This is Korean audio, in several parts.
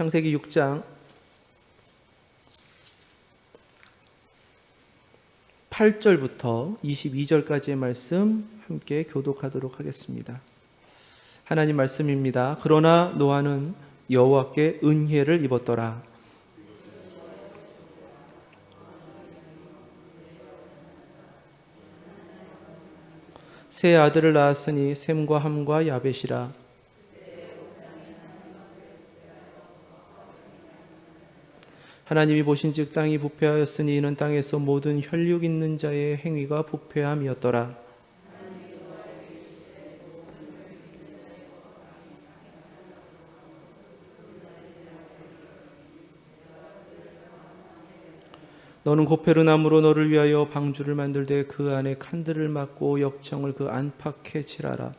창세기 6장 8절부터 22절까지의 말씀 함께 교독하도록 하겠습니다. 하나님 말씀입니다. 그러나 노아는 여호와께 은혜를 입었더라. 세 아들을 낳았으니 셈과 함과 야벳이라. 하나님이 보신즉 땅이 부패하였으니 이는 땅에서 모든 혈육 있는 자의 행위가 부패함이었더라. 너는 고페르나무로 너를 위하여 방주를 만들되 그 안에 칸들을 막고 역청을 그 안팎에 칠하라.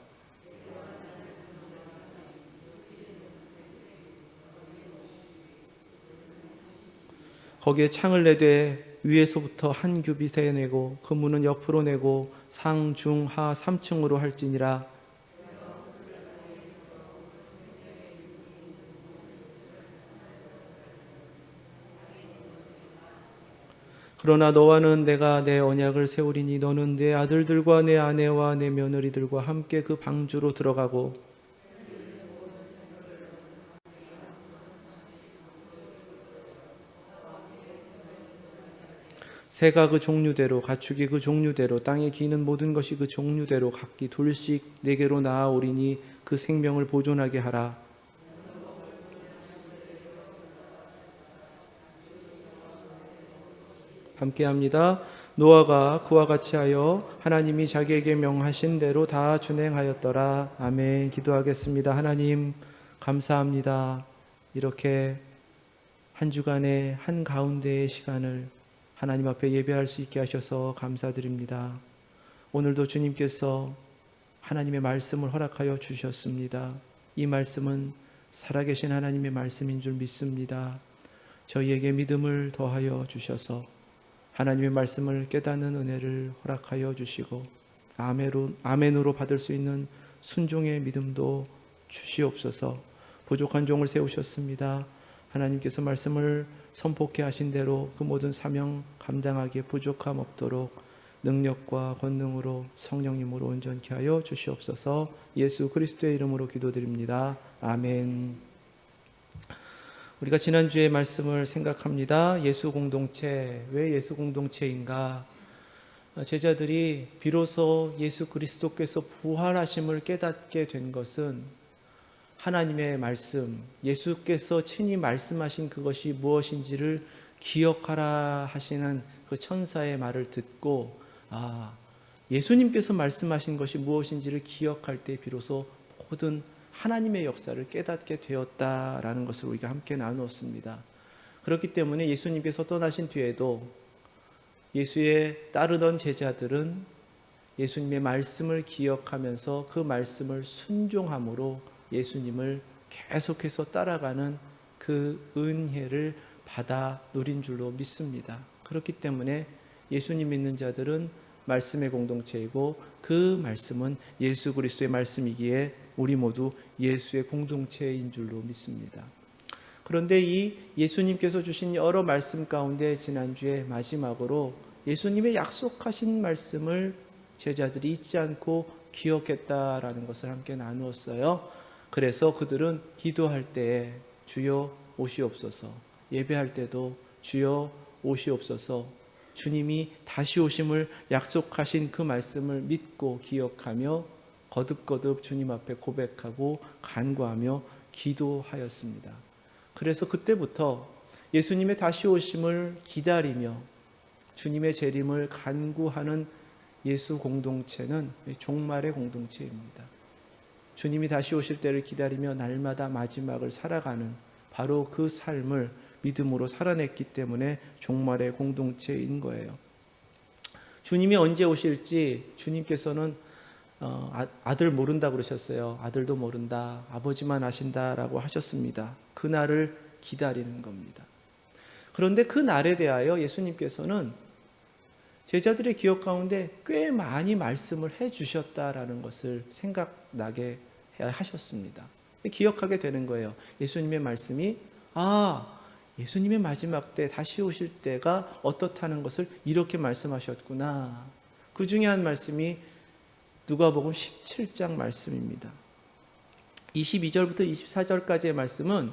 거기에 창을 내되 위에서부터 한 규빗에 내고 그 문은 옆으로 내고 상, 중, 하 3층으로 할지니라. 그러나 너와는 내가 내 언약을 세우리니 너는 내 아들들과 내 아내와 내 며느리들과 함께 그 방주로 들어가고 새가 그 종류대로 가축이 그 종류대로 땅에 기는 모든 것이 그 종류대로 각기 둘씩 내게로 나아오리니 그 생명을 보존하게 하라. 함께합니다. 노아가 그와 같이 하여 하나님이 자기에게 명하신 대로 다 준행하였더라. 아멘. 기도하겠습니다. 하나님 감사합니다. 이렇게 한 주간의 한가운데의 시간을 하나님 앞에 예배할 수 있게 하셔서 감사드립니다. 오늘도 주님께서 하나님의 말씀을 허락하여 주셨습니다. 이 말씀은 살아계신 하나님의 말씀인 줄 믿습니다. 저희에게 믿음을 더하여 주셔서 하나님의 말씀을 깨닫는 은혜를 허락하여 주시고 아멘으로 받을 수 있는 순종의 믿음도 주시옵소서. 부족한 종을 세우셨습니다. 하나님께서 말씀을 선포케 하신 대로 그 모든 사명 감당하기에 부족함 없도록 능력과 권능으로 성령님으로 온전케 하여 주시옵소서. 예수 그리스도의 이름으로 기도드립니다. 아멘. 우리가 지난주의 말씀을 생각합니다. 예수 공동체, 왜 예수 공동체인가? 제자들이 비로소 예수 그리스도께서 부활하심을 깨닫게 된 것은 하나님의 말씀, 예수께서 친히 말씀하신 그것이 무엇인지를 기억하라 하시는 그 천사의 말을 듣고 예수님께서 말씀하신 것이 무엇인지를 기억할 때 비로소 모든 하나님의 역사를 깨닫게 되었다라는 것을 우리가 함께 나누었습니다. 그렇기 때문에 예수님께서 떠나신 뒤에도 예수의 따르던 제자들은 예수님의 말씀을 기억하면서 그 말씀을 순종함으로 예수님을 계속해서 따라가는 그 은혜를 받아 누린 줄로 믿습니다. 그렇기 때문에 예수님 믿는 자들은 말씀의 공동체이고 그 말씀은 예수 그리스도의 말씀이기에 우리 모두 예수의 공동체인 줄로 믿습니다. 그런데 이 예수님께서 주신 여러 말씀 가운데 지난주에 마지막으로 예수님의 약속하신 말씀을 제자들이 잊지 않고 기억했다라는 것을 함께 나누었어요. 그래서 그들은 기도할 때에 주여 오시옵소서, 예배할 때도 주여 오시옵소서, 주님이 다시 오심을 약속하신 그 말씀을 믿고 기억하며 거듭거듭 주님 앞에 고백하고 간구하며 기도하였습니다. 그래서 그때부터 예수님의 다시 오심을 기다리며 주님의 재림을 간구하는 예수 공동체는 종말의 공동체입니다. 주님이 다시 오실 때를 기다리며 날마다 마지막을 살아가는 바로 그 삶을 믿음으로 살아냈기 때문에 종말의 공동체인 거예요. 주님이 언제 오실지 주님께서는 아들 모른다고 그러셨어요. 아들도 모른다, 아버지만 아신다라고 하셨습니다. 그날을 기다리는 겁니다. 그런데 그 날에 대하여 예수님께서는 제자들의 기억 가운데 꽤 많이 말씀을 해주셨다라는 것을 생각나게 하셨습니다. 기억하게 되는 거예요. 예수님의 말씀이 예수님의 마지막 때 다시 오실 때가 어떻다는 것을 이렇게 말씀하셨구나. 그 중에 한 말씀이 누가복음 17장 말씀입니다. 22절부터 24절까지의 말씀은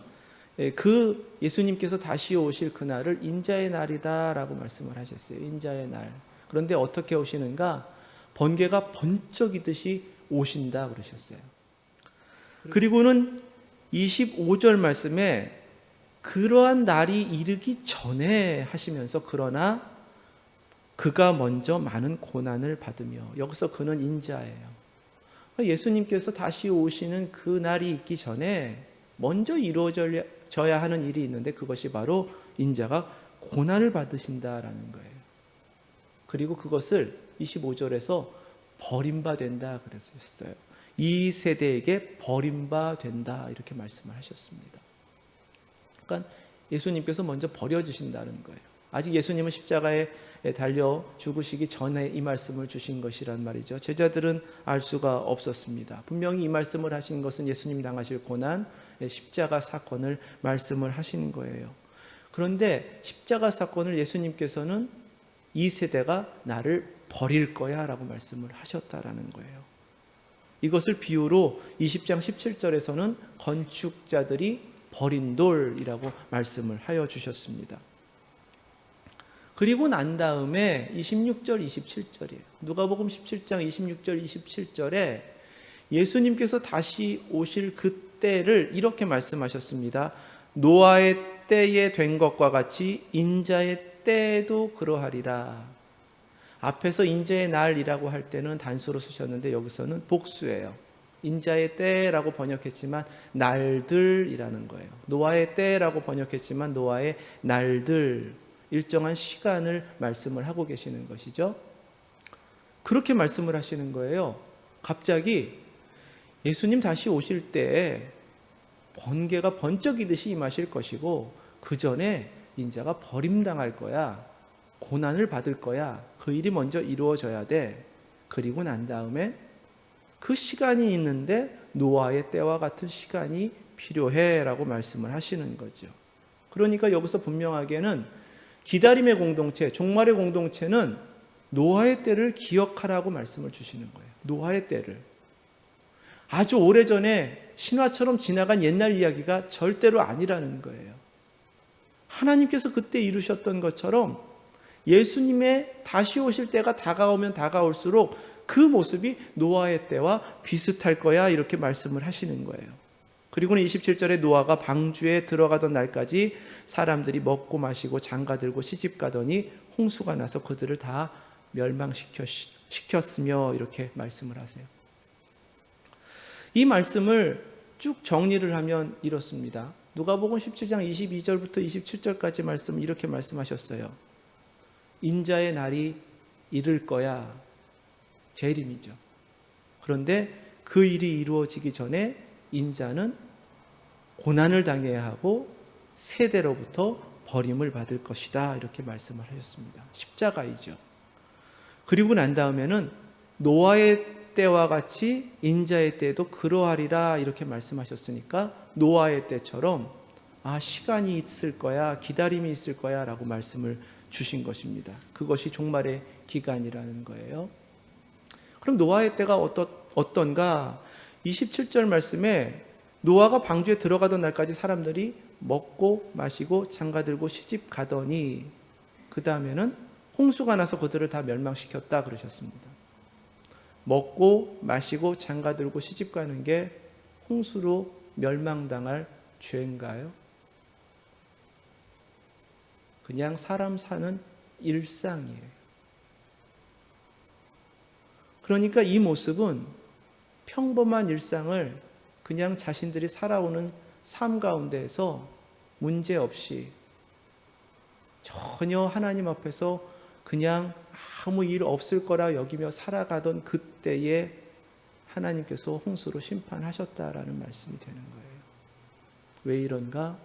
그 예수님께서 다시 오실 그날을 인자의 날이다라고 말씀을 하셨어요. 인자의 날. 그런데 어떻게 오시는가? 번개가 번쩍이듯이 오신다 그러셨어요. 그리고는 25절 말씀에 그러한 날이 이르기 전에 하시면서 그러나 그가 먼저 많은 고난을 받으며, 여기서 그는 인자예요. 예수님께서 다시 오시는 그 날이 있기 전에 먼저 이루어져야 하는 일이 있는데 그것이 바로 인자가 고난을 받으신다라는 거예요. 그리고 그것을 25절에서 버림받는다 그랬었어요. 이 세대에게 버림받는다 이렇게 말씀을 하셨습니다. 그러니까 예수님께서 먼저 버려주신다는 거예요. 아직 예수님은 십자가에 달려 죽으시기 전에 이 말씀을 주신 것이란 말이죠. 제자들은 알 수가 없었습니다. 분명히 이 말씀을 하신 것은 예수님이 당하실 고난, 십자가 사건을 말씀을 하시는 거예요. 그런데 십자가 사건을 예수님께서는 이 세대가 나를 버릴 거야 라고 말씀을 하셨다라는 거예요. 이것을 비유로 20장 17절에서는 건축자들이 버린 돌이라고 말씀을 하여 주셨습니다. 그리고 난 다음에 26절 27절이에요. 누가복음 17장 26절 27절에 예수님께서 다시 오실 그때를 이렇게 말씀하셨습니다. 노아의 때에 된 것과 같이 인자의 때에도 그러하리라. 앞에서 인자의 날이라고 할 때는 단수로 쓰셨는데 여기서는 복수예요. 인자의 때라고 번역했지만 날들이라는 거예요. 노아의 때라고 번역했지만 노아의 날들, 일정한 시간을 말씀을 하고 계시는 것이죠. 그렇게 말씀을 하시는 거예요. 갑자기 예수님 다시 오실 때 번개가 번쩍이듯이 임하실 것이고 그 전에 인자가 버림당할 거야. 고난을 받을 거야. 그 일이 먼저 이루어져야 돼. 그리고 난 다음에 그 시간이 있는데 노아의 때와 같은 시간이 필요해 라고 말씀을 하시는 거죠. 그러니까 여기서 분명하게는 기다림의 공동체, 종말의 공동체는 노아의 때를 기억하라고 말씀을 주시는 거예요. 노아의 때를. 아주 오래전에 신화처럼 지나간 옛날 이야기가 절대로 아니라는 거예요. 하나님께서 그때 이루셨던 것처럼 예수님의 다시 오실 때가 다가오면 다가올수록 그 모습이 노아의 때와 비슷할 거야 이렇게 말씀을 하시는 거예요. 그리고는 27절에 노아가 방주에 들어가던 날까지 사람들이 먹고 마시고 장가들고 시집가더니 홍수가 나서 그들을 다 멸망시켰으며 이렇게 말씀을 하세요. 이 말씀을 쭉 정리를 하면 이렇습니다. 누가복음 17장 22절부터 27절까지 말씀 이렇게 말씀하셨어요. 인자의 날이 이를 거야. 재림이죠. 그런데 그 일이 이루어지기 전에 인자는 고난을 당해야 하고 세대로부터 버림을 받을 것이다 이렇게 말씀을 하셨습니다. 십자가이죠. 그리고 난 다음에는 노아의 때와 같이 인자의 때도 그러하리라 이렇게 말씀하셨으니까 노아의 때처럼 시간이 있을 거야, 기다림이 있을 거야 라고 말씀을 주신 것입니다. 그것이 종말의 기간이라는 거예요. 그럼 노아의 때가 어떤가? 27절 말씀에 노아가 방주에 들어가던 날까지 사람들이 먹고 마시고 장가들고 시집 가더니 그 다음에는 홍수가 나서 그들을 다 멸망시켰다 그러셨습니다. 먹고 마시고 장가들고 시집 가는 게 홍수로 멸망당할 죄인가요? 그냥 사람 사는 일상이에요. 그러니까 이 모습은 평범한 일상을 그냥 자신들이 살아오는 삶 가운데에서 문제없이 전혀 하나님 앞에서 그냥 아무 일 없을 거라 여기며 살아가던 그때에 하나님께서 홍수로 심판하셨다라는 말씀이 되는 거예요. 왜 이런가?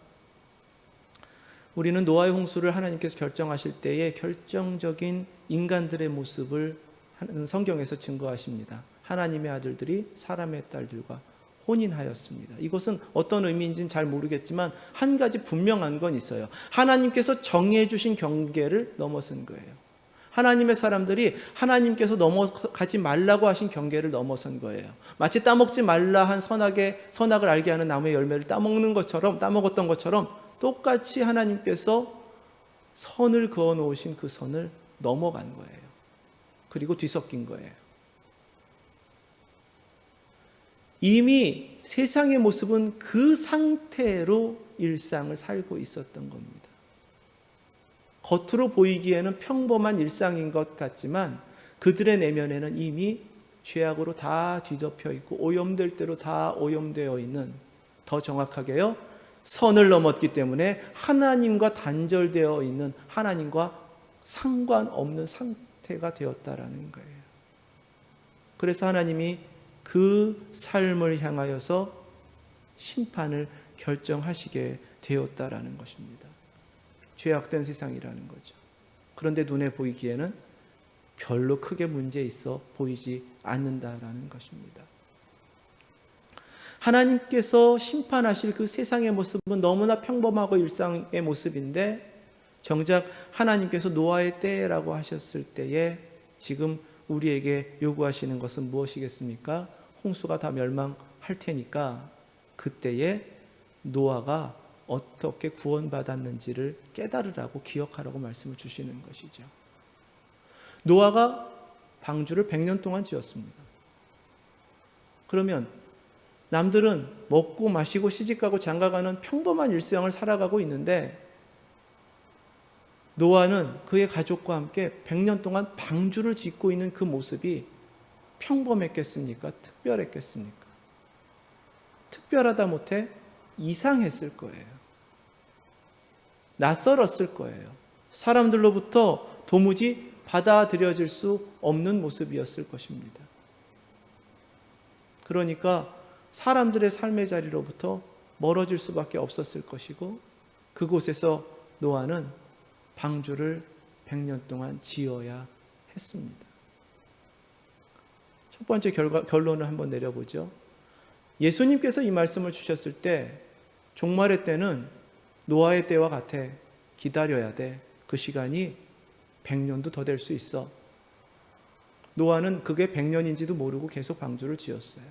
우리는 노아의 홍수를 하나님께서 결정하실 때에 결정적인 인간들의 모습을 성경에서 증거하십니다. 하나님의 아들들이 사람의 딸들과 혼인하였습니다. 이것은 어떤 의미인지는 잘 모르겠지만 한 가지 분명한 건 있어요. 하나님께서 정해 주신 경계를 넘어선 거예요. 하나님의 사람들이 하나님께서 넘어가지 말라고 하신 경계를 넘어선 거예요. 마치 따먹지 말라 한 선악을 알게 하는 나무의 열매를 따먹었던 것처럼 똑같이 하나님께서 선을 그어 놓으신 그 선을 넘어간 거예요. 그리고 뒤섞인 거예요. 이미 세상의 모습은 그 상태로 일상을 살고 있었던 겁니다. 겉으로 보이기에는 평범한 일상인 것 같지만 그들의 내면에는 이미 죄악으로 다 뒤덮여 있고 오염될 대로 다 오염되어 있는, 더 정확하게요, 선을 넘었기 때문에 하나님과 단절되어 있는, 하나님과 상관없는 상태가 되었다라는 거예요. 그래서 하나님이 그 삶을 향하여서 심판을 결정하시게 되었다라는 것입니다. 죄악된 세상이라는 거죠. 그런데 눈에 보이기에는 별로 크게 문제 있어 보이지 않는다라는 것입니다. 하나님께서 심판하실 그 세상의 모습은 너무나 평범하고 일상의 모습인데, 정작 하나님께서 노아의 때라고 하셨을 때에 지금 우리에게 요구하시는 것은 무엇이겠습니까? 홍수가 다 멸망할 테니까 그때에 노아가 어떻게 구원받았는지를 깨달으라고, 기억하라고 말씀을 주시는 것이죠. 노아가 방주를 100년 동안 지었습니다. 그러면 남들은 먹고 마시고 시집가고 장가가는 평범한 일상을 살아가고 있는데 노아는 그의 가족과 함께 100년 동안 방주를 짓고 있는 그 모습이 평범했겠습니까? 특별했겠습니까? 특별하다 못해 이상했을 거예요. 낯설었을 거예요. 사람들로부터 도무지 받아들여질 수 없는 모습이었을 것입니다. 그러니까 사람들의 삶의 자리로부터 멀어질 수밖에 없었을 것이고, 그곳에서 노아는 방주를 100년 동안 지어야 했습니다. 첫 번째 결론을 한번 내려보죠. 예수님께서 이 말씀을 주셨을 때 종말의 때는 노아의 때와 같아. 기다려야 돼. 그 시간이 100년도 더 될 수 있어. 노아는 그게 100년인지도 모르고 계속 방주를 지었어요.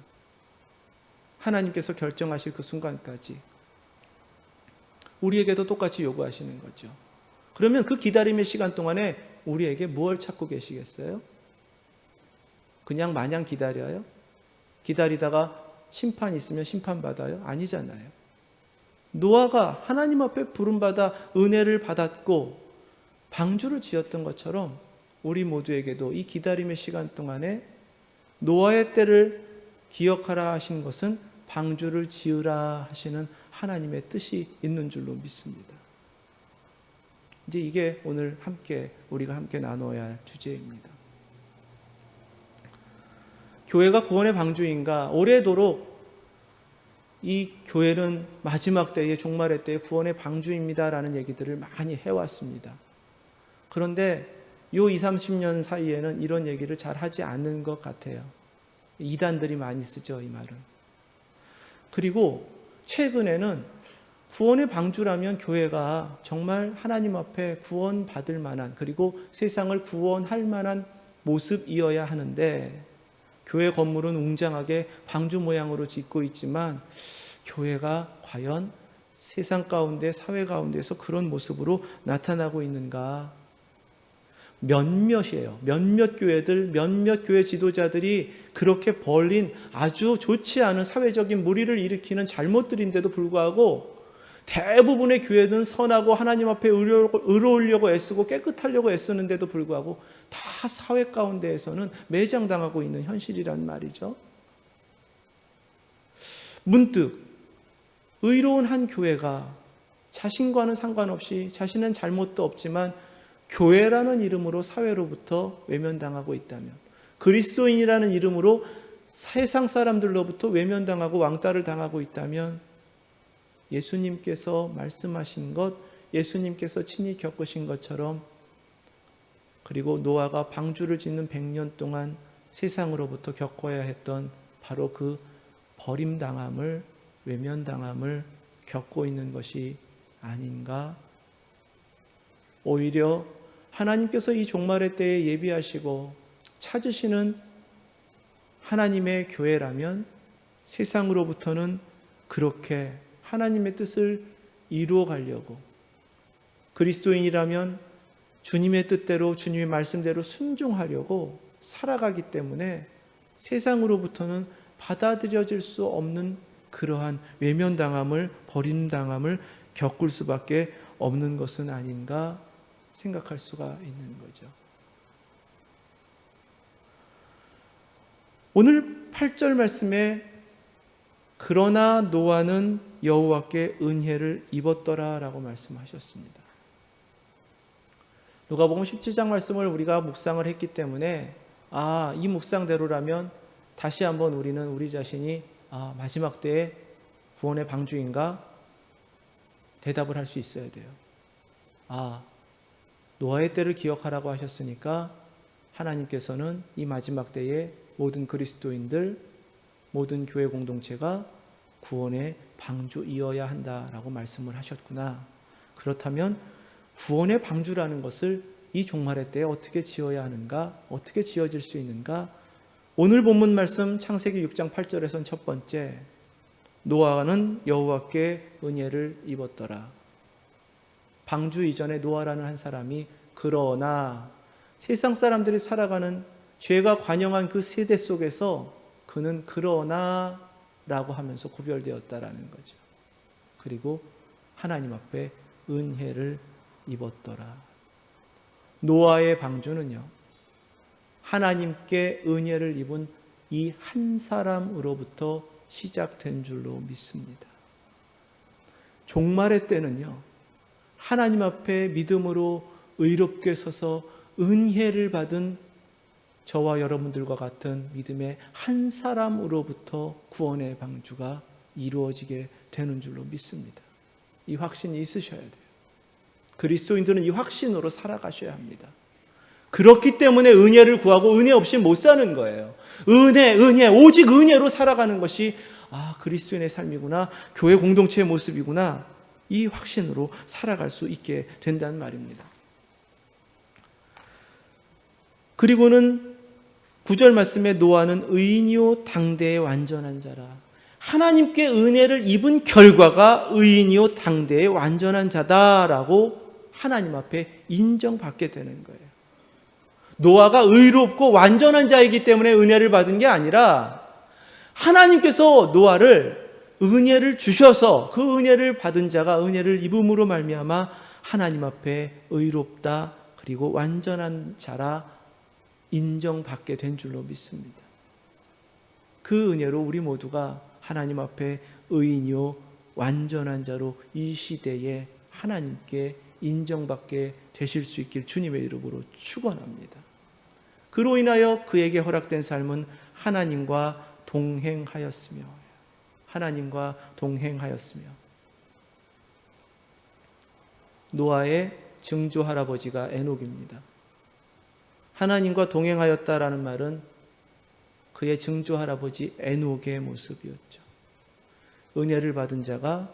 하나님께서 결정하실 그 순간까지. 우리에게도 똑같이 요구하시는 거죠. 그러면 그 기다림의 시간 동안에 우리에게 무엇을 찾고 계시겠어요? 그냥 마냥 기다려요? 기다리다가 심판 있으면 심판받아요? 아니잖아요. 노아가 하나님 앞에 부름받아 은혜를 받았고 방주를 지었던 것처럼 우리 모두에게도 이 기다림의 시간 동안에 노아의 때를 기억하라 하신 것은 방주를 지으라 하시는 하나님의 뜻이 있는 줄로 믿습니다. 이제 이게 오늘 우리가 함께 나눠야 할 주제입니다. 교회가 구원의 방주인가? 오래도록 이 교회는 마지막 때에, 종말의 때에 구원의 방주입니다라는 얘기들을 많이 해왔습니다. 그런데 요 20-30년 사이에는 이런 얘기를 잘 하지 않는 것 같아요. 이단들이 많이 쓰죠, 이 말은. 그리고 최근에는 구원의 방주라면 교회가 정말 하나님 앞에 구원받을 만한, 그리고 세상을 구원할 만한 모습이어야 하는데, 교회 건물은 웅장하게 방주 모양으로 짓고 있지만 교회가 과연 세상 가운데, 사회 가운데서 그런 모습으로 나타나고 있는가? 몇몇이에요. 몇몇 교회들, 몇몇 교회 지도자들이 그렇게 벌린 아주 좋지 않은 사회적인 무리를 일으키는 잘못들인데도 불구하고 대부분의 교회는 선하고 하나님 앞에 의로우려고 애쓰고 깨끗하려고 애쓰는데도 불구하고 다 사회 가운데에서는 매장당하고 있는 현실이란 말이죠. 문득 의로운 한 교회가 자신과는 상관없이, 자신은 잘못도 없지만 교회라는 이름으로 사회로부터 외면당하고 있다면, 그리스도인이라는 이름으로 세상 사람들로부터 외면당하고 왕따를 당하고 있다면, 예수님께서 말씀하신 것, 예수님께서 친히 겪으신 것처럼, 그리고 노아가 방주를 짓는 100년 동안 세상으로부터 겪어야 했던 바로 그 버림당함을, 외면당함을 겪고 있는 것이 아닌가? 오히려 하나님께서 이 종말의 때에 예비하시고 찾으시는 하나님의 교회라면 세상으로부터는 그렇게 하나님의 뜻을 이루어 가려고, 그리스도인이라면 주님의 뜻대로, 주님의 말씀대로 순종하려고 살아가기 때문에 세상으로부터는 받아들여질 수 없는 그러한 외면당함을, 버림당함을 겪을 수밖에 없는 것은 아닌가 생각할 수가 있는 거죠. 오늘 8절 말씀에 그러나 노아는 여호와께 은혜를 입었더라 라고 말씀하셨습니다. 누가복음 17장 말씀을 우리가 묵상을 했기 때문에 이 묵상대로라면 다시 한번 우리는 우리 자신이 마지막 때에 구원의 방주인가? 대답을 할 수 있어야 돼요. 노아의 때를 기억하라고 하셨으니까 하나님께서는 이 마지막 때에 모든 그리스도인들, 모든 교회 공동체가 구원의 방주이어야 한다라고 말씀을 하셨구나. 그렇다면 구원의 방주라는 것을 이 종말의 때에 어떻게 지어야 하는가? 어떻게 지어질 수 있는가? 오늘 본문 말씀 창세기 6장 8절에선 첫 번째, 노아는 여호와께 은혜를 입었더라. 방주 이전에 노아라는 한 사람이 그러나 세상 사람들이 살아가는 죄가 관영한 그 세대 속에서 그는 그러나 라고 하면서 구별되었다라는 거죠. 그리고 하나님 앞에 은혜를 입었더라. 노아의 방주는요, 하나님께 은혜를 입은 이 한 사람으로부터 시작된 줄로 믿습니다. 종말의 때는요, 하나님 앞에 믿음으로 의롭게 서서 은혜를 받은 저와 여러분들과 같은 믿음의 한 사람으로부터 구원의 방주가 이루어지게 되는 줄로 믿습니다. 이 확신이 있으셔야 돼요. 그리스도인들은 이 확신으로 살아가셔야 합니다. 그렇기 때문에 은혜를 구하고 은혜 없이 못 사는 거예요. 은혜, 오직 은혜로 살아가는 것이 그리스도인의 삶이구나, 교회 공동체의 모습이구나, 이 확신으로 살아갈 수 있게 된다는 말입니다. 그리고는 9절 말씀에 노아는 의인이요 당대의 완전한 자라. 하나님께 은혜를 입은 결과가 의인이요 당대의 완전한 자다라고 하나님 앞에 인정받게 되는 거예요. 노아가 의롭고 완전한 자이기 때문에 은혜를 받은 게 아니라 하나님께서 노아를 은혜를 주셔서 그 은혜를 받은 자가 은혜를 입음으로 말미암아 하나님 앞에 의롭다, 그리고 완전한 자라 인정받게 된 줄로 믿습니다. 그 은혜로 우리 모두가 하나님 앞에 의인이요 완전한 자로 이 시대에 하나님께 인정받게 되실 수 있길 주님의 이름으로 축원합니다. 그로 인하여 그에게 허락된 삶은 하나님과 동행하였으며 노아의 증조 할아버지가 에녹입니다. 하나님과 동행하였다라는 말은 그의 증조 할아버지 에녹의 모습이었죠. 은혜를 받은 자가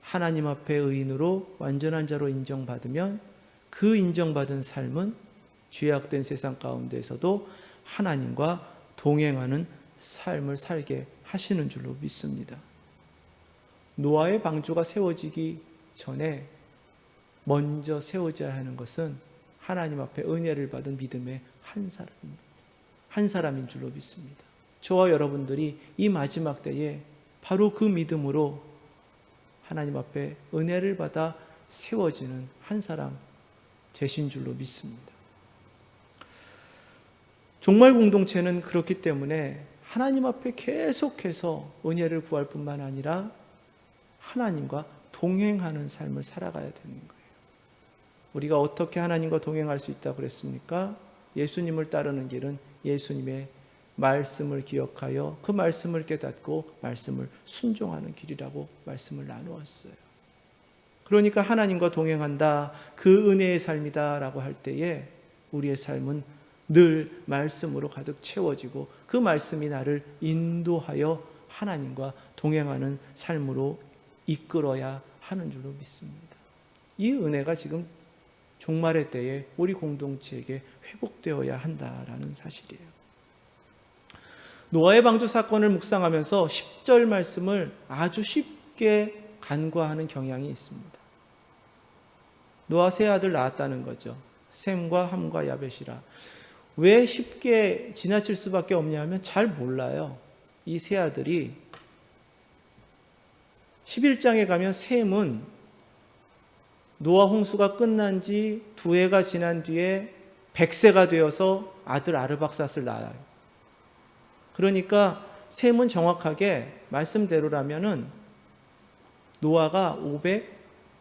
하나님 앞에 의인으로 완전한 자로 인정받으면 그 인정받은 삶은 죄악된 세상 가운데서도 하나님과 동행하는 삶을 살게 하시는 줄로 믿습니다. 노아의 방주가 세워지기 전에 먼저 세워져야 하는 것은 하나님 앞에 은혜를 받은 믿음의 한 사람인 줄로 믿습니다. 저와 여러분들이 이 마지막 때에 바로 그 믿음으로 하나님 앞에 은혜를 받아 세워지는 한 사람 되신 줄로 믿습니다. 종말 공동체는 그렇기 때문에 하나님 앞에 계속해서 은혜를 구할 뿐만 아니라 하나님과 동행하는 삶을 살아가야 되는 거예요. 우리가 어떻게 하나님과 동행할 수 있다고 그랬습니까? 예수님을 따르는 길은 예수님의 말씀을 기억하여 그 말씀을 깨닫고 말씀을 순종하는 길이라고 말씀을 나누었어요. 그러니까 하나님과 동행한다, 그 은혜의 삶이다 라고 할 때에 우리의 삶은 늘 말씀으로 가득 채워지고 그 말씀이 나를 인도하여 하나님과 동행하는 삶으로 이끌어야 하는 줄로 믿습니다. 이 은혜가 지금 종말의 때에 우리 공동체에게 회복되어야 한다라는 사실이에요. 노아의 방주 사건을 묵상하면서 10절 말씀을 아주 쉽게 간과하는 경향이 있습니다. 노아 세 아들 낳았다는 거죠. 셈과 함과 야벳이라. 왜 쉽게 지나칠 수밖에 없냐면 잘 몰라요. 이 세 아들이 11장에 가면 셈은 노아 홍수가 끝난 지 2해가 지난 뒤에 100세가 되어서 아들 아르박삿을 낳아요. 그러니까 셈은 정확하게 말씀대로라면은 노아가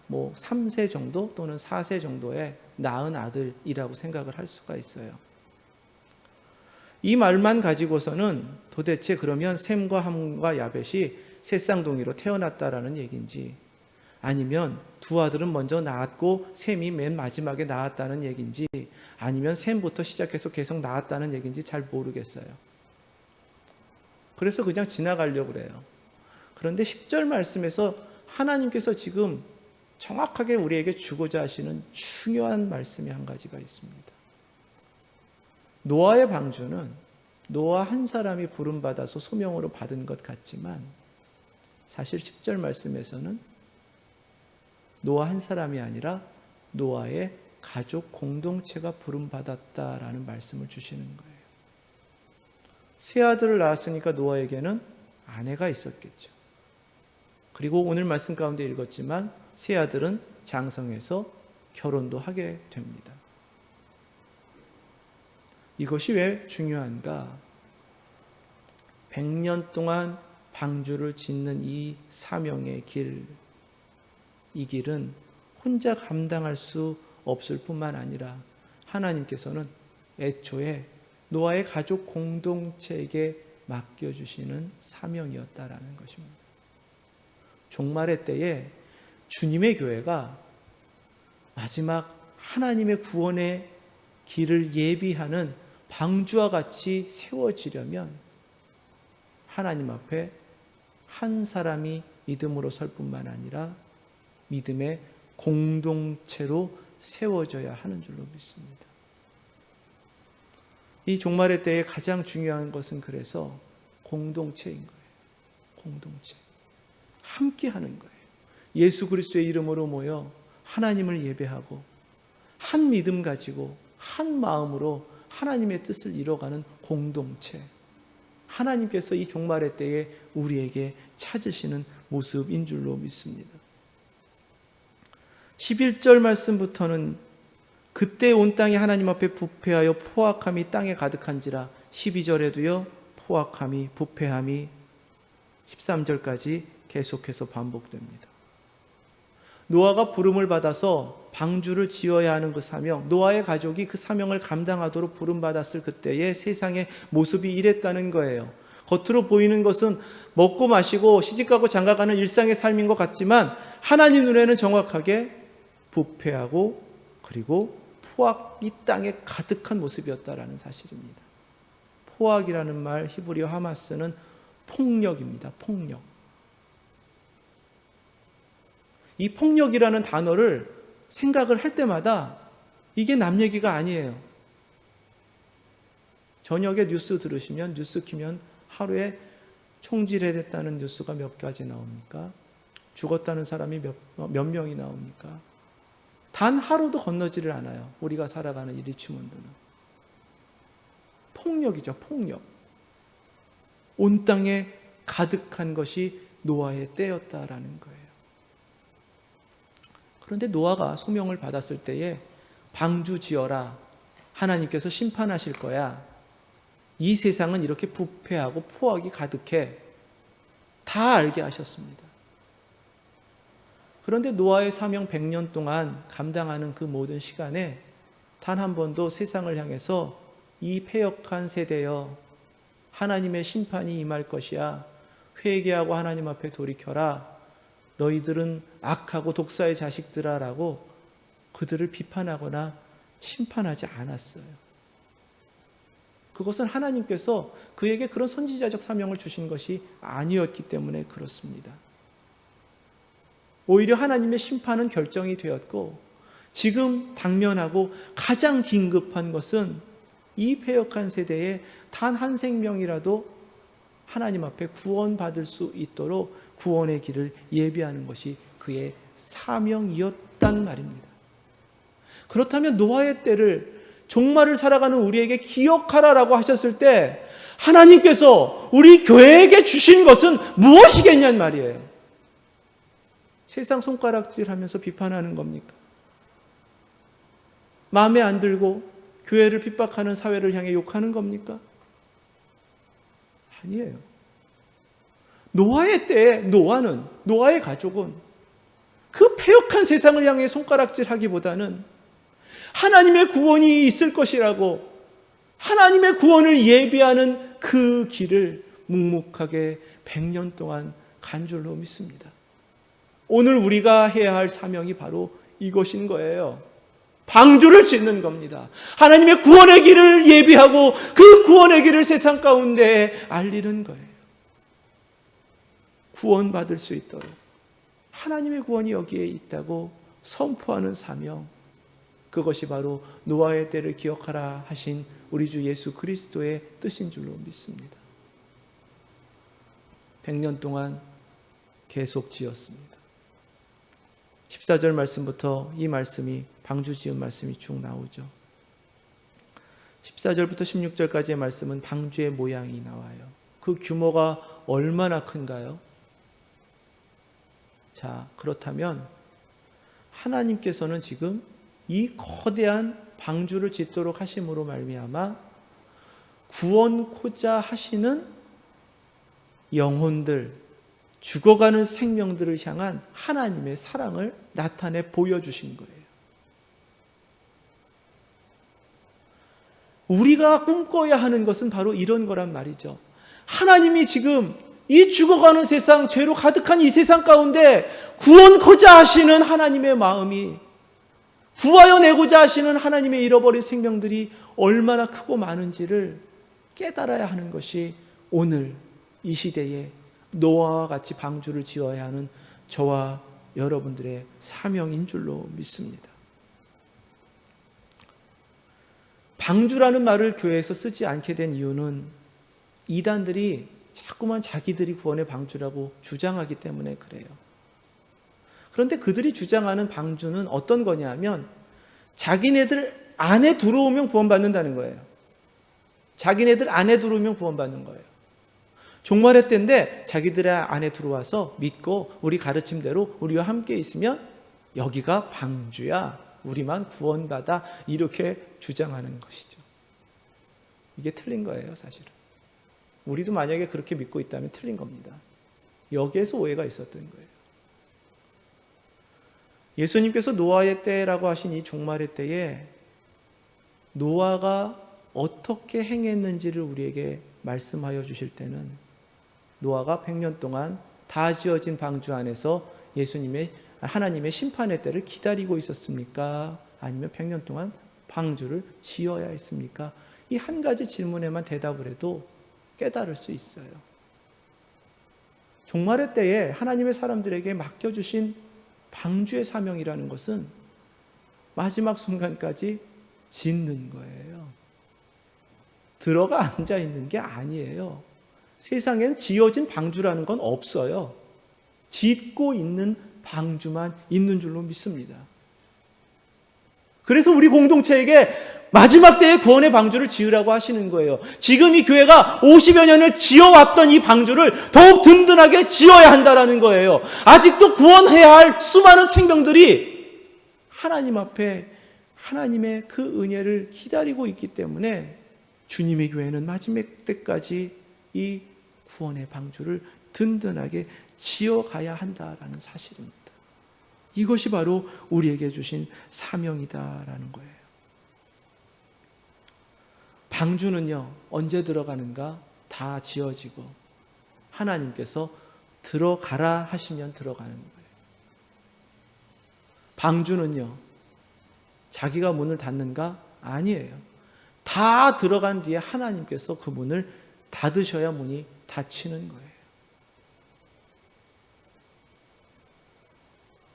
503세 정도 또는 4세 정도에 낳은 아들이라고 생각을 할 수가 있어요. 이 말만 가지고서는 도대체 그러면 셈과 함과 야벳이 새쌍둥이로 태어났다라는 얘기인지, 아니면 두 아들은 먼저 낳았고 셈이 맨 마지막에 낳았다는 얘기인지, 아니면 셈부터 시작해서 계속 낳았다는 얘기인지 잘 모르겠어요. 그래서 그냥 지나가려고 그래요. 그런데 10절 말씀에서 하나님께서 지금 정확하게 우리에게 주고자 하시는 중요한 말씀이 한 가지가 있습니다. 노아의 방주는 노아 한 사람이 부름받아서 소명으로 받은 것 같지만 사실 10절 말씀에서는 노아 한 사람이 아니라 노아의 가족 공동체가 부름받았다라는 말씀을 주시는 거예요. 세 아들을 낳았으니까 노아에게는 아내가 있었겠죠. 그리고 오늘 말씀 가운데 읽었지만 세 아들은 장성해서 결혼도 하게 됩니다. 이것이 왜 중요한가? 100년 동안 방주를 짓는 이 사명의 길, 이 길은 혼자 감당할 수 없을 뿐만 아니라 하나님께서는 애초에 노아의 가족 공동체에게 맡겨주시는 사명이었다라는 것입니다. 종말의 때에 주님의 교회가 마지막 하나님의 구원의 길을 예비하는 방주와 같이 세워지려면 하나님 앞에 한 사람이 믿음으로 설 뿐만 아니라 믿음의 공동체로 세워져야 하는 줄로 믿습니다. 이 종말의 때에 가장 중요한 것은 그래서 공동체인 거예요. 공동체. 함께 하는 거예요. 예수 그리스도의 이름으로 모여 하나님을 예배하고 한 믿음 가지고 한 마음으로 하나님의 뜻을 이뤄가는 공동체. 하나님께서 이 종말의 때에 우리에게 찾으시는 모습인 줄로 믿습니다. 11절 말씀부터는 그때 온 땅이 하나님 앞에 부패하여 포악함이 땅에 가득한지라, 12절에도요 포악함이 부패함이 13절까지 계속해서 반복됩니다. 노아가 부름을 받아서 방주를 지어야 하는 그 사명, 노아의 가족이 그 사명을 감당하도록 부름받았을 그때의 세상의 모습이 이랬다는 거예요. 겉으로 보이는 것은 먹고 마시고 시집가고 장가가는 일상의 삶인 것 같지만 하나님 눈에는 정확하게 부패하고 그리고 포악이 땅에 가득한 모습이었다라는 사실입니다. 포악이라는 말 히브리어 하마스는 폭력입니다. 폭력. 이 폭력이라는 단어를 생각을 할 때마다 이게 남 얘기가 아니에요. 저녁에 뉴스 들으시면 뉴스 키면 하루에 총질해댔다는 뉴스가 몇 가지 나옵니까? 죽었다는 사람이 몇 명이 나옵니까? 단 하루도 건너지를 않아요. 우리가 살아가는 이 리치몬드는. 폭력이죠. 폭력. 온 땅에 가득한 것이 노아의 때였다라는 거예요. 그런데 노아가 소명을 받았을 때에 방주 지어라. 하나님께서 심판하실 거야. 이 세상은 이렇게 부패하고 포악이 가득해. 다 알게 하셨습니다. 그런데 노아의 사명 100년 동안 감당하는 그 모든 시간에 단 한 번도 세상을 향해서 이 패역한 세대여 하나님의 심판이 임할 것이야. 회개하고 하나님 앞에 돌이켜라. 너희들은 악하고 독사의 자식들아 라고 그들을 비판하거나 심판하지 않았어요. 그것은 하나님께서 그에게 그런 선지자적 사명을 주신 것이 아니었기 때문에 그렇습니다. 오히려 하나님의 심판은 결정이 되었고 지금 당면하고 가장 긴급한 것은 이 패역한 세대에 단 한 생명이라도 하나님 앞에 구원받을 수 있도록 구원의 길을 예비하는 것이 그의 사명이었단 말입니다. 그렇다면 노아의 때를 종말을 살아가는 우리에게 기억하라라고 하셨을 때 하나님께서 우리 교회에게 주신 것은 무엇이겠냐는 말이에요. 세상 손가락질하면서 비판하는 겁니까? 마음에 안 들고 교회를 핍박하는 사회를 향해 욕하는 겁니까? 아니에요. 노아의 때에 노아의 가족은 그 패역한 세상을 향해 손가락질하기보다는 하나님의 구원이 있을 것이라고 하나님의 구원을 예비하는 그 길을 묵묵하게 100년 동안 간 줄로 믿습니다. 오늘 우리가 해야 할 사명이 바로 이것인 거예요. 방주를 짓는 겁니다. 하나님의 구원의 길을 예비하고 그 구원의 길을 세상 가운데 알리는 거예요. 구원받을 수 있도록 하나님의 구원이 여기에 있다고 선포하는 사명, 그것이 바로 노아의 때를 기억하라 하신 우리 주 예수 그리스도의 뜻인 줄로 믿습니다. 100년 동안 계속 지었습니다. 14절 말씀부터 이 말씀이 방주 지은 말씀이 쭉 나오죠. 14절부터 16절까지의 말씀은 방주의 모양이 나와요. 그 규모가 얼마나 큰가요? 자, 그렇다면 하나님께서는 지금 이 거대한 방주를 짓도록 하심으로 말미암아 구원코자 하시는 영혼들, 죽어가는 생명들을 향한 하나님의 사랑을 나타내 보여주신 거예요. 우리가 꿈꿔야 하는 것은 바로 이런 거란 말이죠. 하나님이 지금 이 죽어가는 세상, 죄로 가득한 이 세상 가운데 구원코자 하시는 하나님의 마음이, 구하여 내고자 하시는 하나님의 잃어버린 생명들이 얼마나 크고 많은지를 깨달아야 하는 것이 오늘 이 시대에 노아와 같이 방주를 지어야 하는 저와 여러분들의 사명인 줄로 믿습니다. 방주라는 말을 교회에서 쓰지 않게 된 이유는 이단들이 자꾸만 자기들이 구원의 방주라고 주장하기 때문에 그래요. 그런데 그들이 주장하는 방주는 어떤 거냐면 자기네들 안에 들어오면 구원받는다는 거예요. 자기네들 안에 들어오면 구원받는 거예요. 종말의 때인데 자기들 안에 들어와서 믿고 우리 가르침대로 우리와 함께 있으면 여기가 방주야, 우리만 구원받아, 이렇게 주장하는 것이죠. 이게 틀린 거예요, 사실은. 우리도 만약에 그렇게 믿고 있다면 틀린 겁니다. 여기에서 오해가 있었던 거예요. 예수님께서 노아의 때라고 하신 이 종말의 때에 노아가 어떻게 행했는지를 우리에게 말씀하여 주실 때는 노아가 100년 동안 다 지어진 방주 안에서 하나님의 심판의 때를 기다리고 있었습니까? 아니면 100년 동안 방주를 지어야 했습니까? 이 한 가지 질문에만 대답을 해도 깨달을 수 있어요. 종말의 때에 하나님의 사람들에게 맡겨주신 방주의 사명이라는 것은 마지막 순간까지 짓는 거예요. 들어가 앉아 있는 게 아니에요. 세상엔 지어진 방주라는 건 없어요. 짓고 있는 방주만 있는 줄로 믿습니다. 그래서 우리 공동체에게 마지막 때의 구원의 방주를 지으라고 하시는 거예요. 지금 이 교회가 50여 년을 지어왔던 이 방주를 더욱 든든하게 지어야 한다는 거예요. 아직도 구원해야 할 수많은 생명들이 하나님 앞에 하나님의 그 은혜를 기다리고 있기 때문에 주님의 교회는 마지막 때까지 이 구원의 방주를 든든하게 지어가야 한다라는 사실입니다. 이것이 바로 우리에게 주신 사명이다라는 거예요. 방주는요, 언제 들어가는가? 다 지어지고 하나님께서 들어가라 하시면 들어가는 거예요. 방주는요, 자기가 문을 닫는가? 아니에요. 다 들어간 뒤에 하나님께서 그 문을 닫으셔야 문이 닫히는 거예요.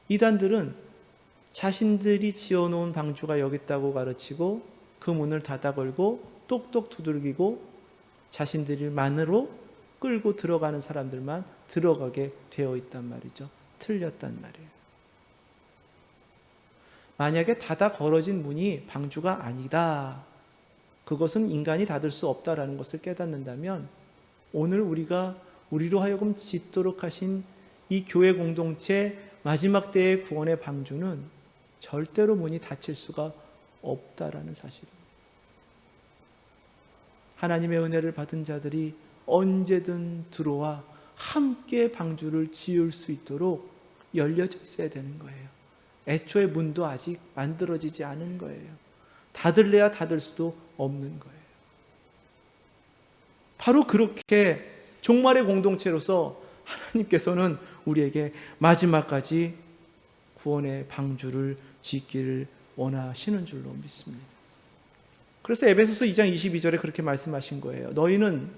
이단들은 자신들이 지어놓은 방주가 여기 있다고 가르치고 그 문을 닫아 걸고 똑똑 두들기고 자신들만으로 끌고 들어가는 사람들만 들어가게 되어 있단 말이죠. 틀렸단 말이에요. 만약에 닫아 걸어진 문이 방주가 아니다, 그것은 인간이 닫을 수 없다라는 것을 깨닫는다면 오늘 우리로 하여금 짓도록 하신 이 교회 공동체 마지막 때의 구원의 방주는 절대로 문이 닫힐 수가 없다라는 사실입니다. 하나님의 은혜를 받은 자들이 언제든 들어와 함께 방주를 지을 수 있도록 열려져 있어야 되는 거예요. 애초에 문도 아직 만들어지지 않은 거예요. 닫을래야 닫을 수도 없는 거예요. 바로 그렇게 종말의 공동체로서 하나님께서는 우리에게 마지막까지 구원의 방주를 짓기를 원하시는 줄로 믿습니다. 그래서 에베소서 2장 22절에 그렇게 말씀하신 거예요. 너희는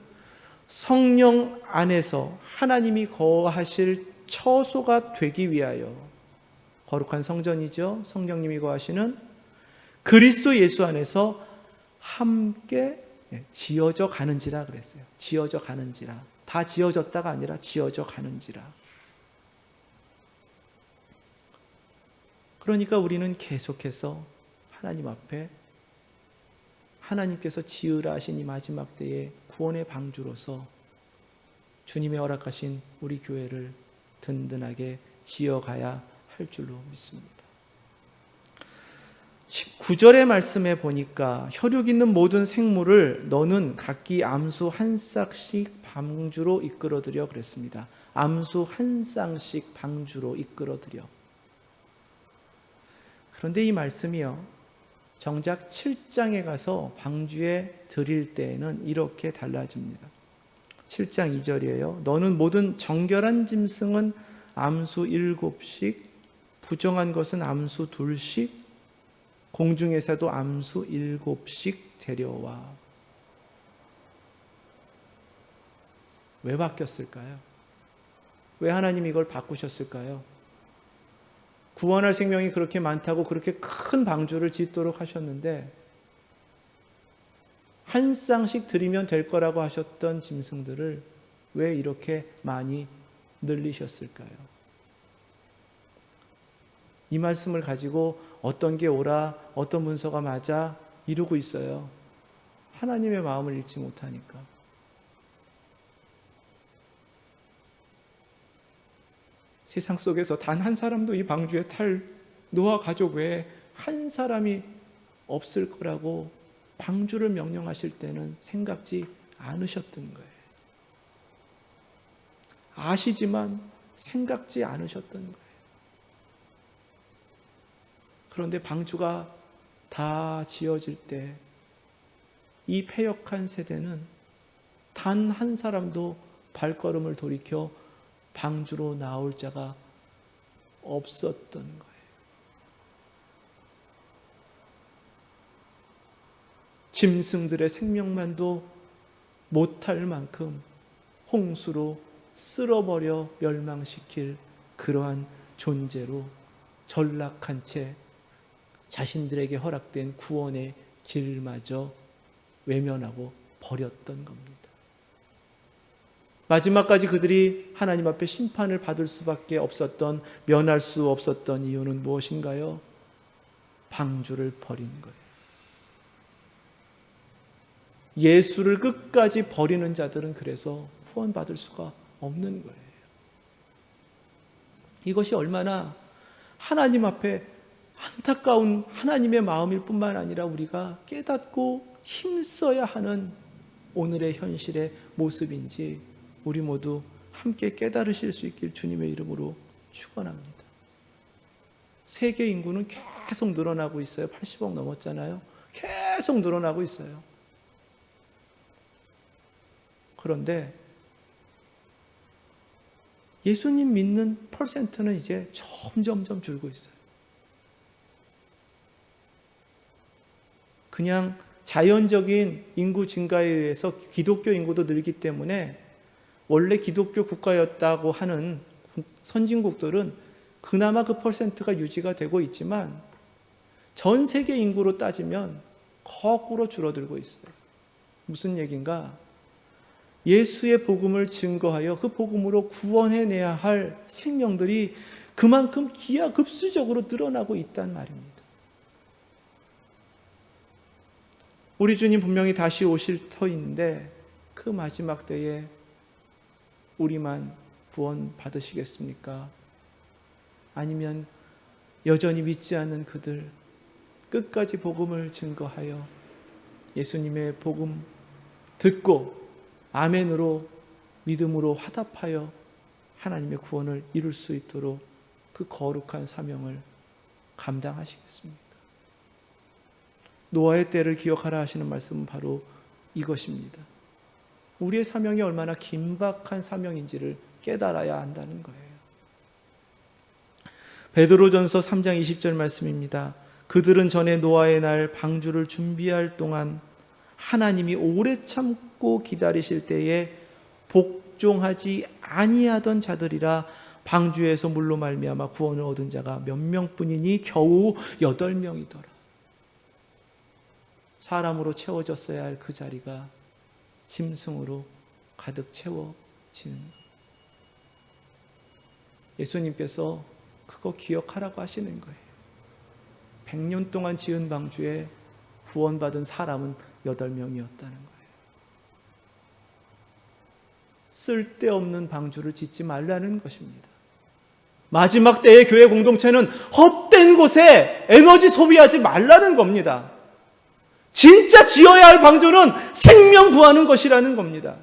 성령 안에서 하나님이 거하실 처소가 되기 위하여, 거룩한 성전이죠. 성령님이 거하시는 그리스도 예수 안에서 함께 지어져 가는지라 그랬어요. 지어져 가는지라. 다 지어졌다가 아니라 지어져 가는지라. 그러니까 우리는 계속해서 하나님 앞에 하나님께서 지으라 하신 이 마지막 때의 구원의 방주로서 주님의 허락하신 우리 교회를 든든하게 지어가야 할 줄로 믿습니다. 19절의 말씀에 보니까 혈육 있는 모든 생물을 너는 각기 암수 한 쌍씩 방주로 이끌어들여 그랬습니다. 암수 한 쌍씩 방주로 이끌어들여. 그런데 이 말씀이요, 정작 7장에 가서 방주에 들일 때에는 이렇게 달라집니다. 7장 2절이에요. 너는 모든 정결한 짐승은 암수 7씩, 부정한 것은 암수 2씩, 공중에서도 암수 7씩 데려와. 왜 바뀌었을까요? 왜 하나님 이걸 바꾸셨을까요? 구원할 생명이 그렇게 많다고 그렇게 큰 방주를 짓도록 하셨는데 한 쌍씩 드리면 될 거라고 하셨던 짐승들을 왜 이렇게 많이 늘리셨을까요? 이 말씀을 가지고 어떤 게 옳아, 어떤 문서가 맞아 이러고 있어요. 하나님의 마음을 읽지 못하니까. 세상 속에서 단 한 사람도 이 방주에 탈 노아 가족 외에 한 사람이 없을 거라고 방주를 명령하실 때는 생각지 않으셨던 거예요. 아시지만 생각지 않으셨던 거예요. 그런데 방주가 다 지어질 때 이 패역한 세대는 단 한 사람도 발걸음을 돌이켜 방주로 나올 자가 없었던 거예요. 짐승들의 생명만도 못할 만큼 홍수로 쓸어버려 멸망시킬 그러한 존재로 전락한 채 자신들에게 허락된 구원의 길마저 외면하고 버렸던 겁니다. 마지막까지 그들이 하나님 앞에 심판을 받을 수밖에 없었던, 면할 수 없었던 이유는 무엇인가요? 방주를 버린 거예요. 예수를 끝까지 버리는 자들은 그래서 구원받을 수가 없는 거예요. 이것이 얼마나 하나님 앞에 안타까운 하나님의 마음일 뿐만 아니라 우리가 깨닫고 힘써야 하는 오늘의 현실의 모습인지 우리 모두 함께 깨달으실 수 있길 주님의 이름으로 축원합니다. 세계 인구는 계속 늘어나고 있어요. 80억 넘었잖아요. 계속 늘어나고 있어요. 그런데 예수님 믿는 퍼센트는 이제 점점점 줄고 있어요. 그냥 자연적인 인구 증가에 의해서 기독교 인구도 늘기 때문에 원래 기독교 국가였다고 하는 선진국들은 그나마 그 퍼센트가 유지가 되고 있지만 전 세계 인구로 따지면 거꾸로 줄어들고 있어요. 무슨 얘기인가? 예수의 복음을 증거하여 그 복음으로 구원해내야 할 생명들이 그만큼 기하급수적으로 늘어나고 있단 말입니다. 우리 주님 분명히 다시 오실 터인데 그 마지막 때에 우리만 구원 받으시겠습니까? 아니면 여전히 믿지 않는 그들 끝까지 복음을 증거하여 예수님의 복음 듣고 아멘으로 믿음으로 화답하여 하나님의 구원을 이룰 수 있도록 그 거룩한 사명을 감당하시겠습니까? 노아의 때를 기억하라 하시는 말씀은 바로 이것입니다. 우리의 사명이 얼마나 긴박한 사명인지를 깨달아야 한다는 거예요. 베드로전서 3장 20절 말씀입니다. 그들은 전에 노아의 날 방주를 준비할 동안 하나님이 오래 참고 기다리실 때에 복종하지 아니하던 자들이라 방주에서 물로 말미암아 구원을 얻은 자가 몇 명뿐이니 겨우 8명이더라. 사람으로 채워졌어야 할 그 자리가 짐승으로 가득 채워지는 것. 예수님께서 그거 기억하라고 하시는 거예요. 100년 동안 지은 방주에 구원받은 사람은 8명이었다는 거예요. 쓸데없는 방주를 짓지 말라는 것입니다. 마지막 때의 교회 공동체는 헛된 곳에 에너지 소비하지 말라는 겁니다. 진짜 지어야 할 방주는 생명 구하는 것이라는 겁니다.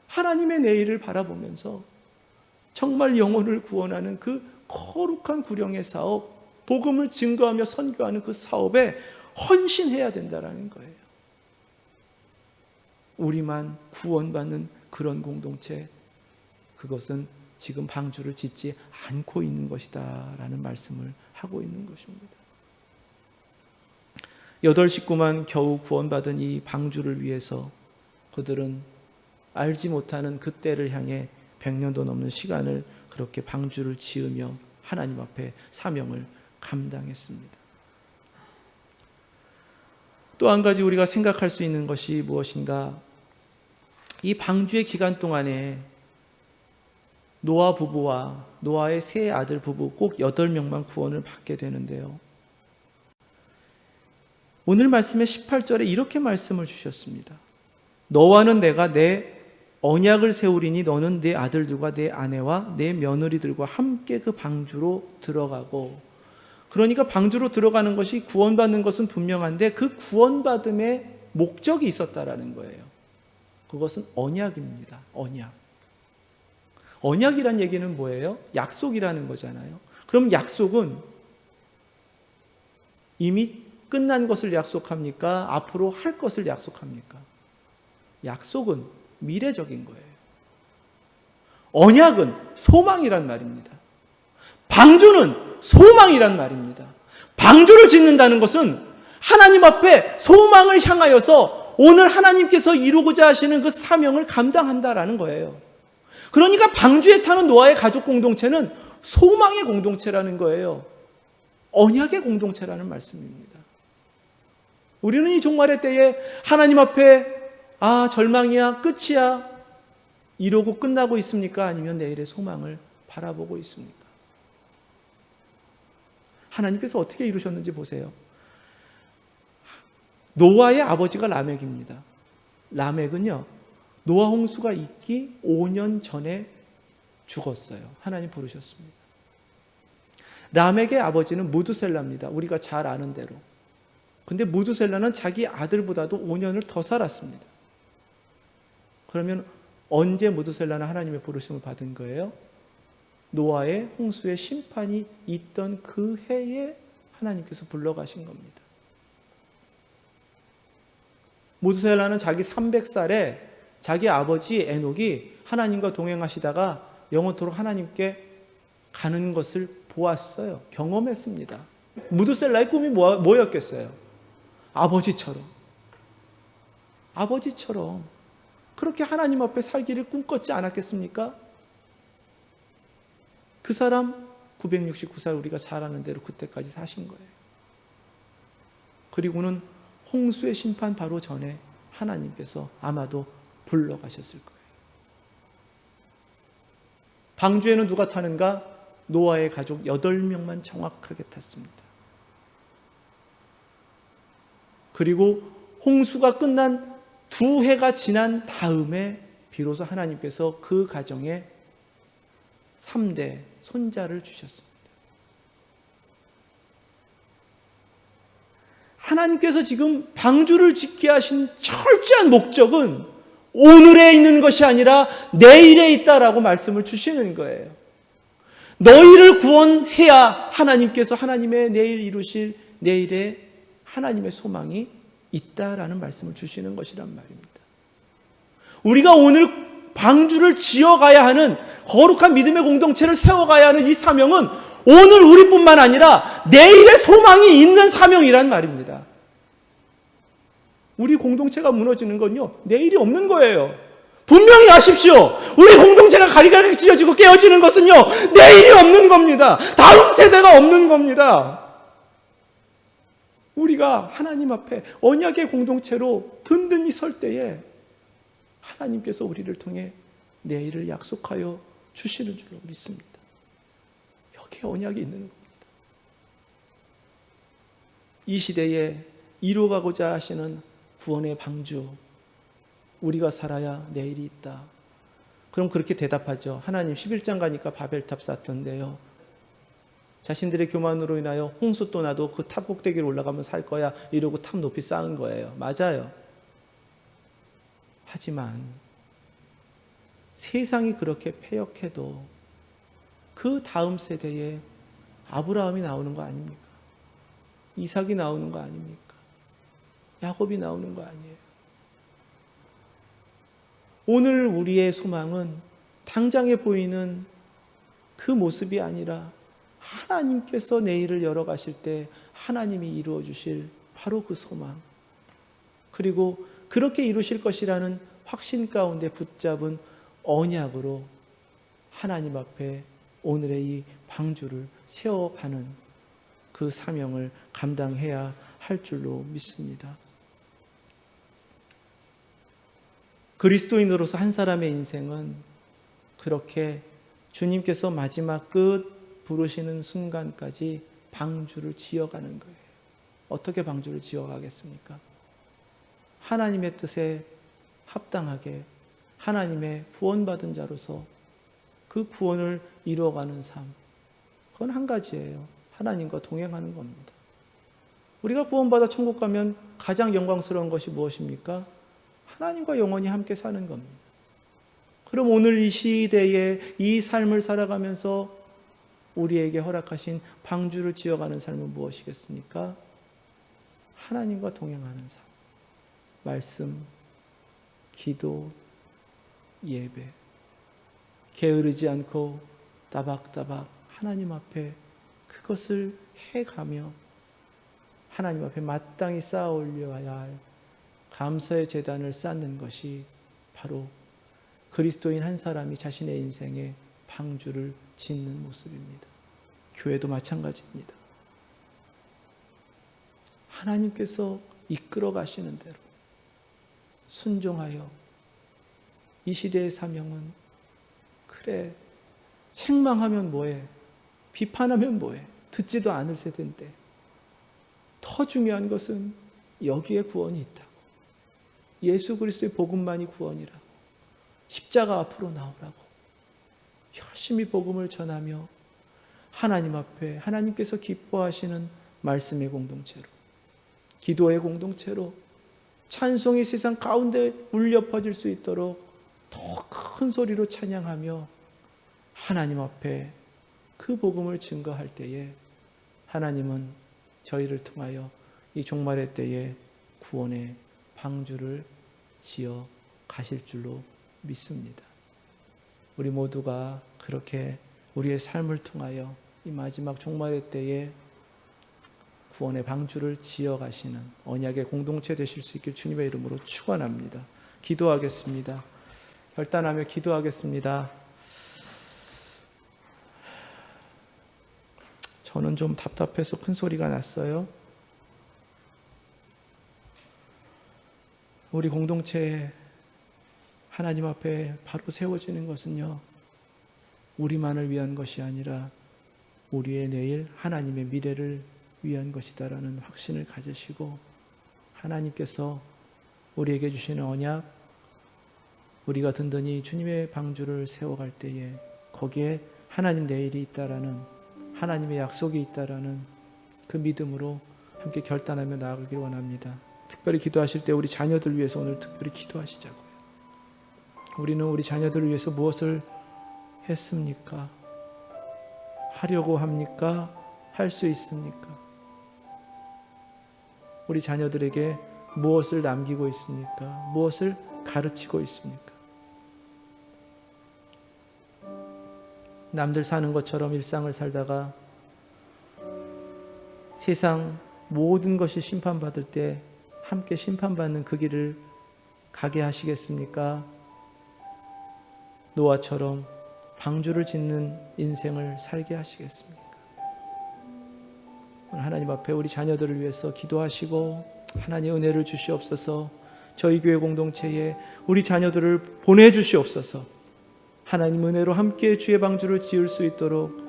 하나님의 내일을 바라보면서 정말 영혼을 구원하는 그 거룩한 구령의 사업, 복음을 증거하며 선교하는 그 사업에 헌신해야 된다는 거예요. 우리만 구원받는 그런 공동체, 그것은 지금 방주를 짓지 않고 있는 것이다 라는 말씀을 하고 있는 것입니다. 8 식구만 겨우 구원받은 이 방주를 위해서 그들은 알지 못하는 그 때를 향해 100년도 넘는 시간을 그렇게 방주를 지으며 하나님 앞에 사명을 감당했습니다. 또 한 가지 우리가 생각할 수 있는 것이 무엇인가? 이 방주의 기간 동안에 노아 부부와 노아의 세 아들 부부 꼭 8명만 구원을 받게 되는데요. 오늘 말씀의 18절에 이렇게 말씀을 주셨습니다. 너와는 내가 내 언약을 세우리니 너는 내 아들들과 내 아내와 내 며느리들과 함께 그 방주로 들어가고, 그러니까 방주로 들어가는 것이 구원받는 것은 분명한데 그 구원받음의 목적이 있었다라는 거예요. 그것은 언약입니다. 언약. 언약이란 얘기는 뭐예요? 약속이라는 거잖아요. 그럼 약속은 이미 끝난 것을 약속합니까? 앞으로 할 것을 약속합니까? 약속은 미래적인 거예요. 언약은 소망이란 말입니다. 방주는 소망이란 말입니다. 방주를 짓는다는 것은 하나님 앞에 소망을 향하여서 오늘 하나님께서 이루고자 하시는 그 사명을 감당한다라는 거예요. 그러니까 방주에 타는 노아의 가족 공동체는 소망의 공동체라는 거예요. 언약의 공동체라는 말씀입니다. 우리는 이 종말의 때에 하나님 앞에 절망이야, 끝이야 이러고 끝나고 있습니까? 아니면 내일의 소망을 바라보고 있습니까? 하나님께서 어떻게 이루셨는지 보세요. 노아의 아버지가 라멕입니다. 라멕은요, 노아 홍수가 있기 5년 전에 죽었어요. 하나님 부르셨습니다. 라멕의 아버지는 무두셀라입니다. 우리가 잘 아는 대로. 근데 무두셀라는 자기 아들보다도 5년을 더 살았습니다. 그러면 언제 무두셀라는 하나님의 부르심을 받은 거예요? 노아의 홍수의 심판이 있던 그 해에 하나님께서 불러가신 겁니다. 무두셀라는 자기 300살에 자기 아버지 에녹이 하나님과 동행하시다가 영원토록 하나님께 가는 것을 보았어요. 경험했습니다. 무두셀라의 꿈이 뭐였겠어요? 아버지처럼 그렇게 하나님 앞에 살기를 꿈꿨지 않았겠습니까? 그 사람 969살 우리가 잘 아는 대로 그때까지 사신 거예요. 그리고는 홍수의 심판 바로 전에 하나님께서 아마도 불러가셨을 거예요. 방주에는 누가 타는가? 노아의 가족 8명만 정확하게 탔습니다. 그리고 홍수가 끝난 2해가 지난 다음에 비로소 하나님께서 그 가정에 3대 손자를 주셨습니다. 하나님께서 지금 방주를 짓게 하신 철저한 목적은 오늘에 있는 것이 아니라 내일에 있다라고 말씀을 주시는 거예요. 너희를 구원해야 하나님께서 하나님의 내일 이루실 내일에 하나님의 소망이 있다라는 말씀을 주시는 것이란 말입니다. 우리가 오늘 방주를 지어가야 하는 거룩한 믿음의 공동체를 세워가야 하는 이 사명은 오늘 우리뿐만 아니라 내일의 소망이 있는 사명이란 말입니다. 우리 공동체가 무너지는 건요, 내일이 없는 거예요. 분명히 아십시오. 우리 공동체가 가리가리 찢어지고 깨어지는 것은요, 내일이 없는 겁니다. 다음 세대가 없는 겁니다. 우리가 하나님 앞에 언약의 공동체로 든든히 설 때에 하나님께서 우리를 통해 내일을 약속하여 주시는 줄로 믿습니다. 여기에 언약이 있는 겁니다. 이 시대에 이루어가고자 하시는 구원의 방주, 우리가 살아야 내일이 있다. 그럼 그렇게 대답하죠. 하나님 11장 가니까 바벨탑 쌓던데요. 자신들의 교만으로 인하여 홍수 또 나도 그 탑 꼭대기로 올라가면 살 거야 이러고 탑 높이 쌓은 거예요. 맞아요. 하지만 세상이 그렇게 패역해도 그 다음 세대에 아브라함이 나오는 거 아닙니까? 이삭이 나오는 거 아닙니까? 야곱이 나오는 거 아니에요. 오늘 우리의 소망은 당장에 보이는 그 모습이 아니라 하나님께서 내일을 열어가실 때 하나님이 이루어 주실 바로 그 소망, 그리고 그렇게 이루실 것이라는 확신 가운데 붙잡은 언약으로 하나님 앞에 오늘의 이 방주를 세워가는 그 사명을 감당해야 할 줄로 믿습니다. 그리스도인으로서 한 사람의 인생은 그렇게 주님께서 마지막 끝 부르시는 순간까지 방주를 지어가는 거예요. 어떻게 방주를 지어가겠습니까? 하나님의 뜻에 합당하게 하나님의 구원받은 자로서 그 구원을 이루어가는 삶, 그건 한 가지예요. 하나님과 동행하는 겁니다. 우리가 구원받아 천국 가면 가장 영광스러운 것이 무엇입니까? 하나님과 영원히 함께 사는 겁니다. 그럼 오늘 이 시대에 이 삶을 살아가면서 우리에게 허락하신 방주를 지어가는 삶은 무엇이겠습니까? 하나님과 동행하는 삶. 말씀, 기도, 예배. 게으르지 않고 따박따박 하나님 앞에 그것을 해가며 하나님 앞에 마땅히 쌓아 올려야 할 감사의 제단을 쌓는 것이 바로 그리스도인 한 사람이 자신의 인생에 방주를 짓는 모습입니다. 교회도 마찬가지입니다. 하나님께서 이끌어 가시는 대로 순종하여 이 시대의 사명은, 그래, 책망하면 뭐해, 비판하면 뭐해, 듣지도 않을 세대인데 더 중요한 것은 여기에 구원이 있다고, 예수 그리스도의 복음만이 구원이라고, 십자가 앞으로 나오라고 열심히 복음을 전하며 하나님 앞에 하나님께서 기뻐하시는 말씀의 공동체로, 기도의 공동체로, 찬송이 세상 가운데 울려 퍼질 수 있도록 더 큰 소리로 찬양하며 하나님 앞에 그 복음을 증거할 때에 하나님은 저희를 통하여 이 종말의 때에 구원의 방주를 지어 가실 줄로 믿습니다. 우리 모두가 그렇게 우리의 삶을 통하여 이 마지막 종말의 때에 구원의 방주를 지어가시는 언약의 공동체 되실 수 있길 주님의 이름으로 축원합니다. 기도하겠습니다. 결단하며 기도하겠습니다. 저는 좀 답답해서 큰 소리가 났어요. 우리 공동체에 하나님 앞에 바로 세워지는 것은요, 우리만을 위한 것이 아니라 우리의 내일, 하나님의 미래를 위한 것이다라는 확신을 가지시고, 하나님께서 우리에게 주시는 언약, 우리가 든든히 주님의 방주를 세워갈 때에 거기에 하나님 내일이 있다라는, 하나님의 약속이 있다라는 그 믿음으로 함께 결단하며 나아가길 원합니다. 특별히 기도하실 때 우리 자녀들 위해서 오늘 특별히 기도하시자고요. 우리는 우리 자녀들을 위해서 무엇을 했습니까? 하려고 합니까? 할 수 있습니까? 우리 자녀들에게 무엇을 남기고 있습니까? 무엇을 가르치고 있습니까? 남들 사는 것처럼 일상을 살다가 세상 모든 것이 심판받을 때 함께 심판받는 그 길을 가게 하시겠습니까? 노아처럼 방주를 짓는 인생을 살게 하시겠습니까? 오늘 하나님 앞에 우리 자녀들을 위해서 기도하시고, 하나님 은혜를 주시옵소서. 저희 교회 공동체에 우리 자녀들을 보내주시옵소서. 하나님 은혜로 함께 주의 방주를 지을 수 있도록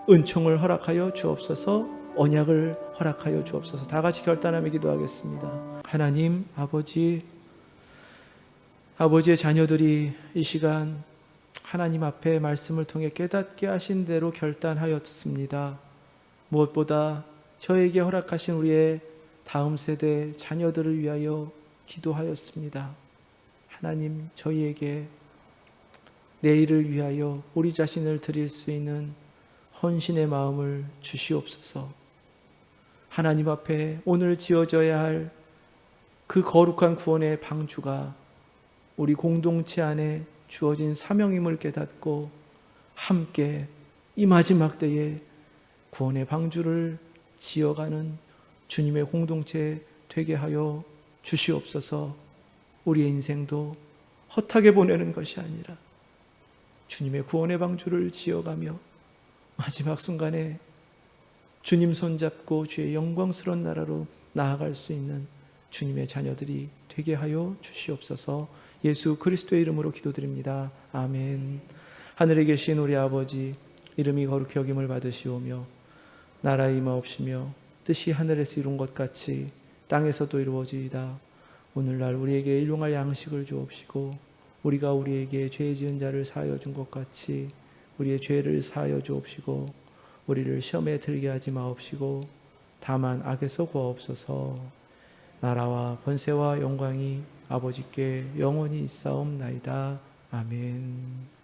은총을 허락하여 주옵소서. 언약을 허락하여 주옵소서. 다 같이 결단하며 기도하겠습니다. 하나님 아버지의 자녀들이 이 시간 하나님 앞에 말씀을 통해 깨닫게 하신 대로 결단하였습니다. 무엇보다 저에게 허락하신 우리의 다음 세대 자녀들을 위하여 기도하였습니다. 하나님, 저희에게 내일을 위하여 우리 자신을 드릴 수 있는 헌신의 마음을 주시옵소서. 하나님 앞에 오늘 지어져야 할 그 거룩한 구원의 방주가 우리 공동체 안에 주어진 사명임을 깨닫고 함께 이 마지막 때에 구원의 방주를 지어가는 주님의 공동체 되게 하여 주시옵소서. 우리의 인생도 헛하게 보내는 것이 아니라 주님의 구원의 방주를 지어가며 마지막 순간에 주님 손잡고 주의 영광스러운 나라로 나아갈 수 있는 주님의 자녀들이 되게 하여 주시옵소서. 예수 그리스도의 이름으로 기도드립니다. 아멘. 하늘에 계신 우리 아버지, 이름이 거룩히 여김을 받으시오며 나라의 임하옵시며 뜻이 하늘에서 이룬 것 같이 땅에서도 이루어지이다. 오늘날 우리에게 일용할 양식을 주옵시고, 우리가 우리에게 죄 지은 자를 사하여 준 것 같이 우리의 죄를 사하여 주옵시고, 우리를 시험에 들게 하지 마옵시고 다만 악에서 구하옵소서. 나라와 번세와 영광이 아버지께 영원히 있사옵나이다. 아멘.